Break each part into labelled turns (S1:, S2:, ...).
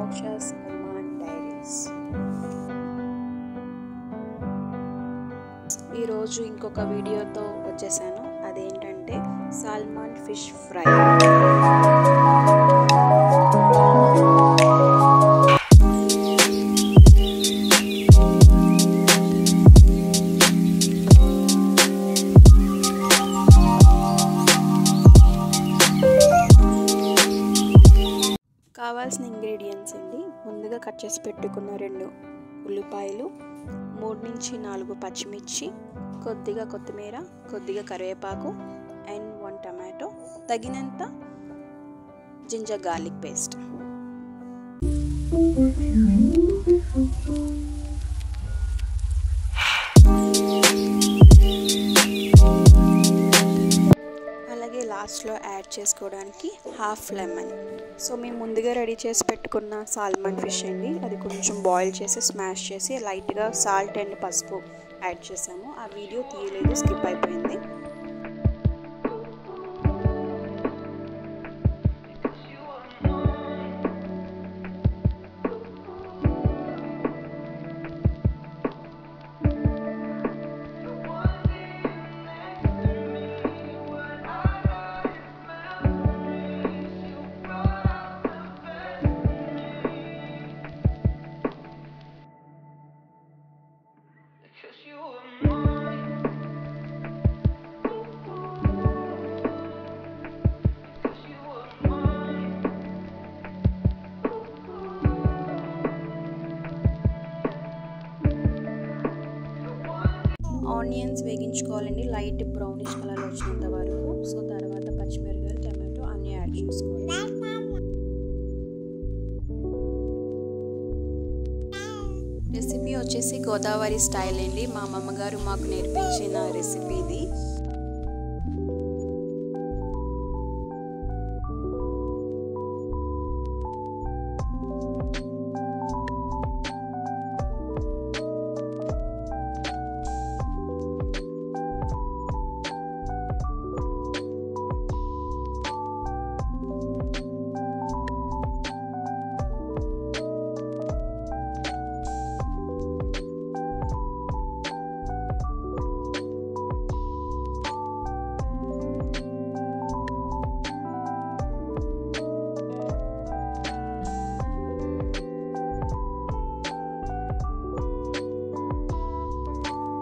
S1: Moksha's Oman diaries. ఈరోజు ఇంకొక వీడియోతో వచ్చేసాను. అదేంటంటే సాల్మన్ ఫిష్ ఫ్రై. కావాల్సిన ఇంగ్రీడియంట్స్ అండి. ముందుగా కట్ చేసి పెట్టుకున్న 2 ఉల్లిపాయలు, 3 నుంచి 4 పచ్చిమిర్చి, కొద్దిగా కొత్తిమీర, కొద్దిగా కరివేపాకు అండ్ 1 టమాటో, తగినంత జింజర్ గార్లిక్ పేస్ట్. అలాగే లాస్ట్లో యాడ్ చేసుకోవడానికి హాఫ్ లెమన్. సో మేము ముందుగా రెడీ చేసి పెట్టుకున్న సాల్మన్ ఫిష్ అండి, అది కొంచెం బాయిల్ చేసి స్మాష్ చేసి లైట్గా సాల్ట్ అండ్ పసుపు యాడ్ చేసాము. ఆ వీడియో తీయలేదు, స్కిప్ అయిపోయింది. ఆనియన్స్ వేగించుకోవాలండి, లైట్ బ్రౌనిష్ కలర్ వచ్చినంత వరకు. సో తర్వాత పచ్చిమిరపకాయలు, టమాటో అన్నీ యాడ్ చేసుకోవాలి. రెసిపీ వచ్చేసి గోదావరి స్టైల్ అండి. మా అమ్మగారు మాకు నేర్పించిన రెసిపీ ఇది.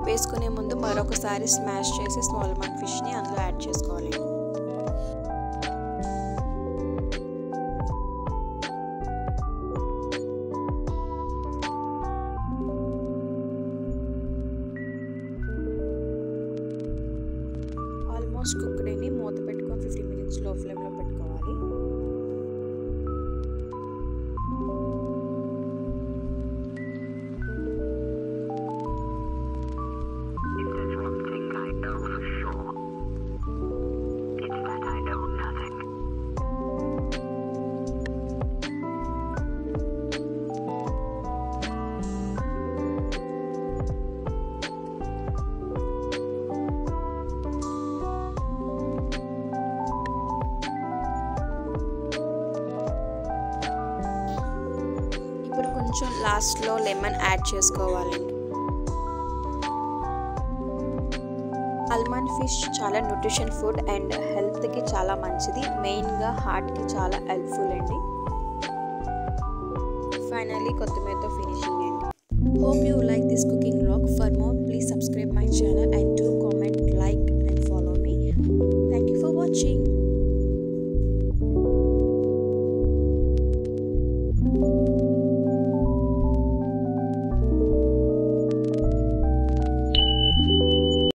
S1: వేసుకునే ముందు మరొకసారి స్మాష్ చేసి సాల్మన్ ఫిష్ని అందులో యాడ్ చేసుకోవాలి. ఆల్మోస్ట్ కుక్డ్ అండి. మూత పెట్టుకొని 15 మినిట్స్ లో ఫ్లేమ్లో పెట్టుకోవాలి. కొంచెం లాస్ట్లో లెమన్ యాడ్ చేసుకోవాలండి. సాల్మన్ ఫిష్ చాలా న్యూట్రిషన్ ఫుడ్ అండ్ హెల్త్కి చాలా మంచిది. మెయిన్గా హార్ట్కి చాలా హెల్ప్ఫుల్ అండి. ఫైనల్లీ కొత్తిమీరతో ఫినిషింగ్ అండి. Hope you